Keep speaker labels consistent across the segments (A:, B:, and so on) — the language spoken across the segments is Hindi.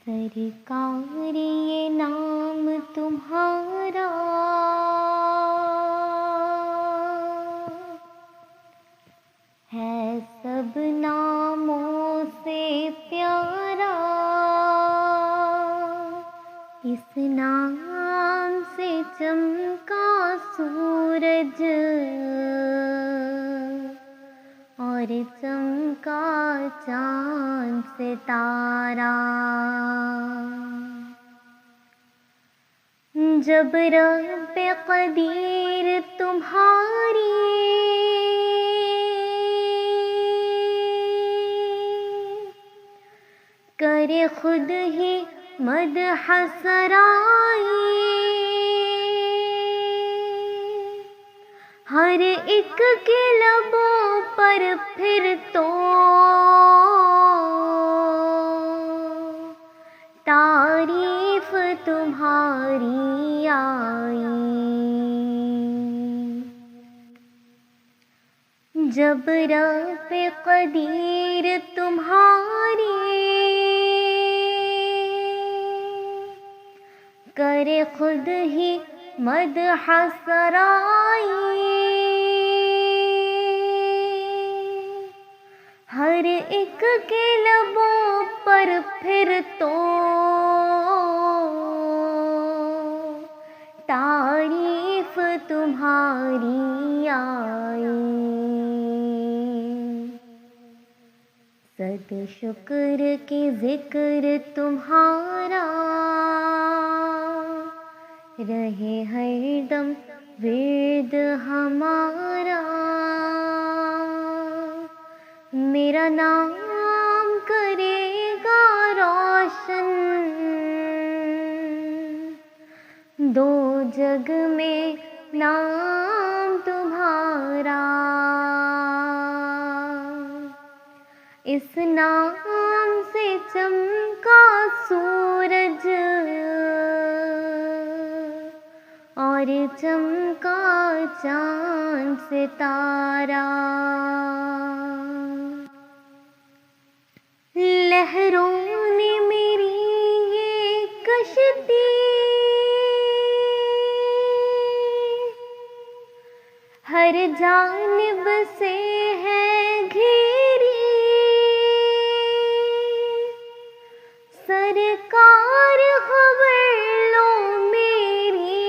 A: सरकार ये नाम तुम्हारा है सब नामों से प्यारा। इस नाम से चमका सूरज और चमका चांद सितारा। जब रब कदीर तुम्हारी करे खुद ही मदह सराई, हर एक के लबों पर फिर तो तारीफ तुम्हारी आई। जब रब कदीर तुम्हारी करे खुद ही मदह सराई, हर एक के लबों पर फिर तो तारीफ तुम्हारी आई। सद शुक्र की जिक्र तुम्हारा रहे हरदम विर्द हमारा। मेरा नाम करेगा रोशन दो जग में नाम तुम्हारा। इस नाम से चमका सूरज और चमका चांद सितारा। लहरों ने मेरी ये कश्ती हर जानिब से है घेरी। सरकार खबर लो मेरी,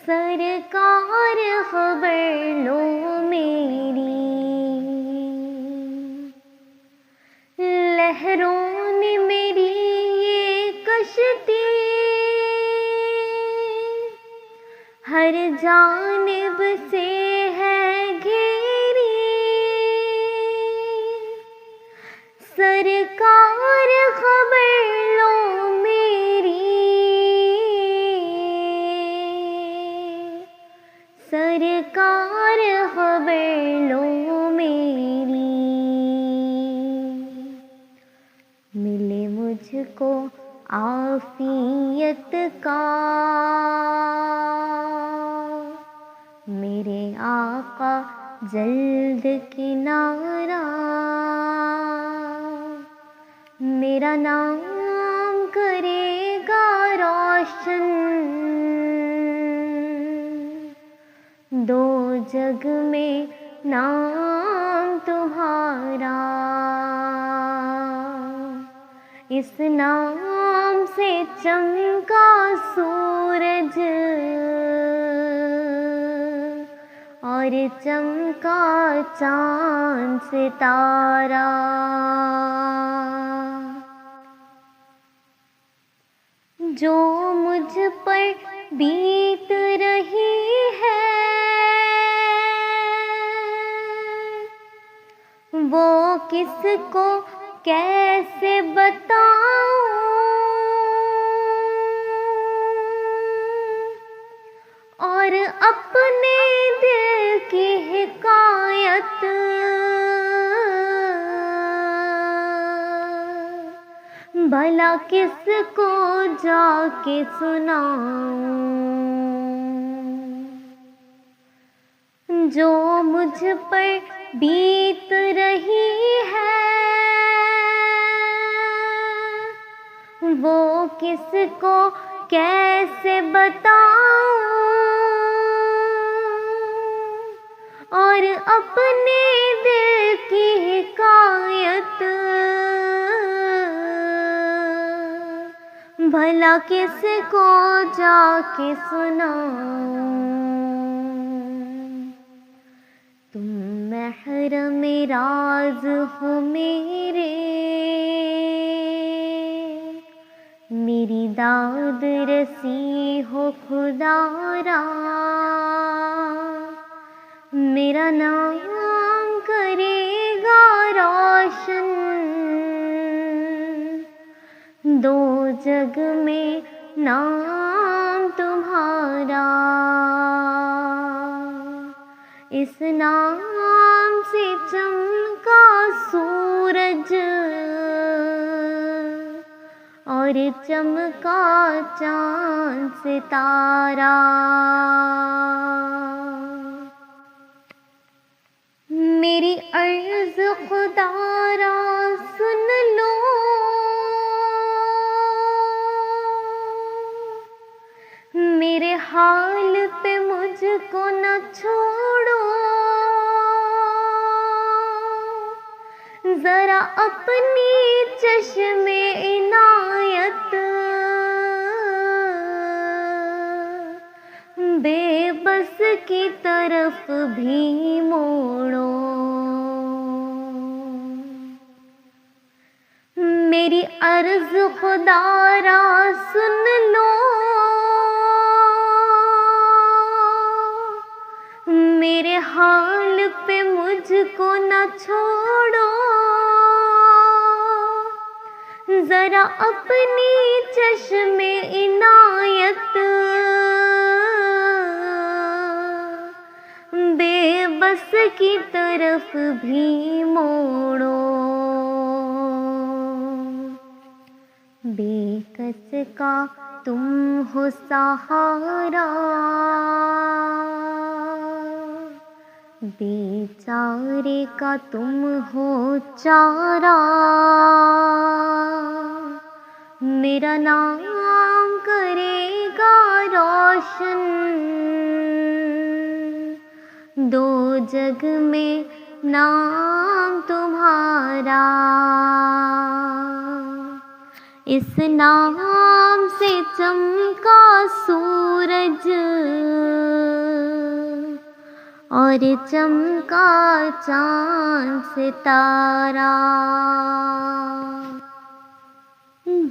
A: सरकार खबर लो मेरी। लहरों ने मेरी ये कश्ती हर जानिब से है घेरी। सरकार खबर लो मेरी, सरकार खबर लो मेरी। मिले मुझको आफियत का मेरे आका जल्द किनारा। मेरा नाम करेगा रोशन दो जग में नाम तुम्हारा। इस नाम से चमका सूरज और चमका चांद सितारा। जो मुझ पर बीत रही है वो किसको कैसे बताऊं। और अपने दिल की हिकायत भला किसको जाके सुनाऊं। जो मुझ पर बीत रही है वो किसको कैसे बताऊं, और अपने दिल की हिकायत भला किसको जाके सुनाऊं। तुम महरम राज हो मेरी दाद रसी हो खुदारा, मेरा नाम करेगा रोशन दो जग में नाम तुम्हारा। इस नाम से चमका सूरज और चमका चांद सितारा। मेरी अर्ज़ खुदारा सुन लो, मेरे हाल पे मुझको न छोड़ो, जरा अपनी चश्मे इनायत बेबस की तरफ भी मोड़ो। मेरी अर्ज़ खुदारा सुन लो, मेरे हाल पे मुझको न छोड़ो, जरा अपनी चश्मे इनायत बेबस की तरफ भी मोड़ो। बेकस का तुम हो सहारा, बेचारे का तुम हो चारा, मेरा नाम करेगा रोशन दो जग में नाम तुम्हारा। इस नाम से चमका सूरज और चमका चांद सितारा।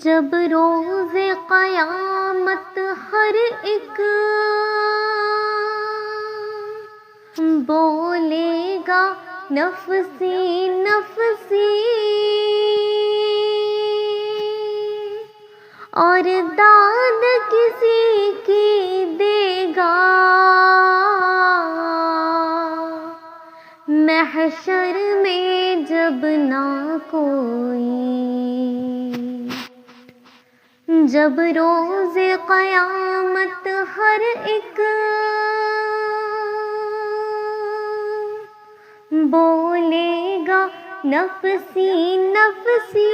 A: जब रोज़े क़यामत हर एक बोलेगा नफ़सी नफ़सी, और दाद किसी की देगा, महशर में जब ना कोई, जब रोज़े क़यामत हर एक बोलेगा नफ़सी नफ़सी,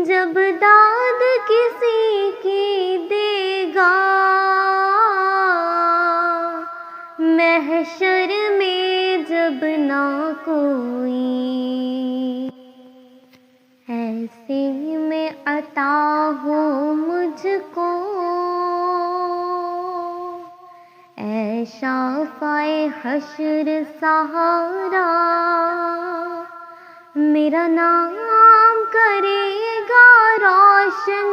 A: जब दाद किसी की देगा, महशर में जब ना कोई, ऐसे में अता हो मुझको ऐ शाफ़ाए हश्र सहारा। मेरा नाम करेगा रोशन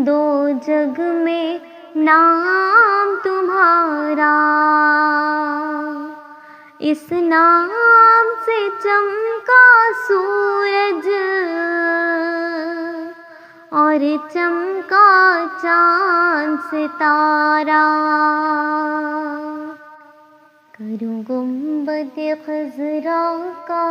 A: दो जग में नाम तुम्हारा। इस नाम से चमका सूरज और चमका चांद सितारा। करूँ गुंबद खज़रा का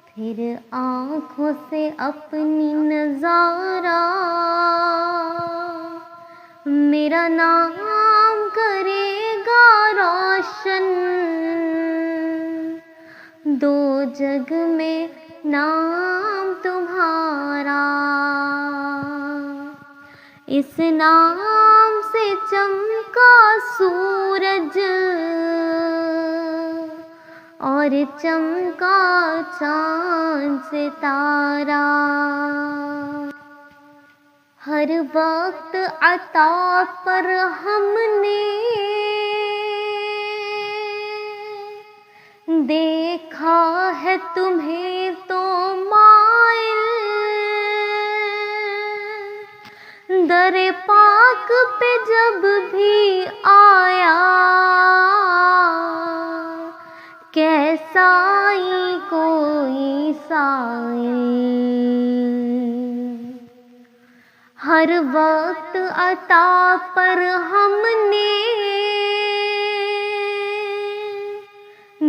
A: फिर आँखों से अपनी नज़ारा, मेरा नाम करेगा रोशन दो जग में नाम तुम्हारा, इस नाम से चमका सूरज और चमका चांद सितारा। हर वक्त अता पर हमने देखा है तुम्हें तो माइल, दरे पाक पे जब भी आया कैसा ही कोई साइल। हर वक्त अता पर हमने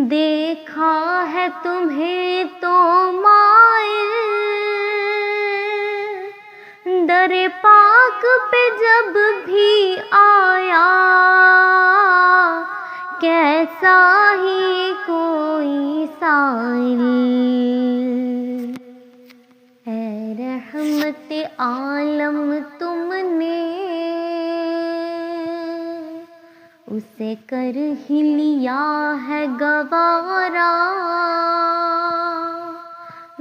A: देखा है तुम्हें तो माइल, दरे पाक पे जब भी आया कैसा ही कोई साइल। ऐ रहमत आलम तुमने उसे कर ही लिया है गवारा,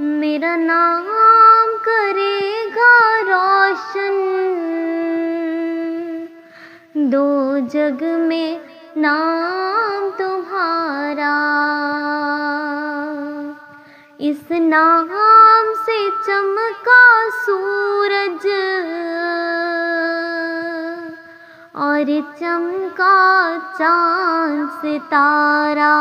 A: मेरा नाम करेगा रोशन दो जग में नाम तुम्हारा। इस नाम से चमका सूरज और चमका चांद सितारा।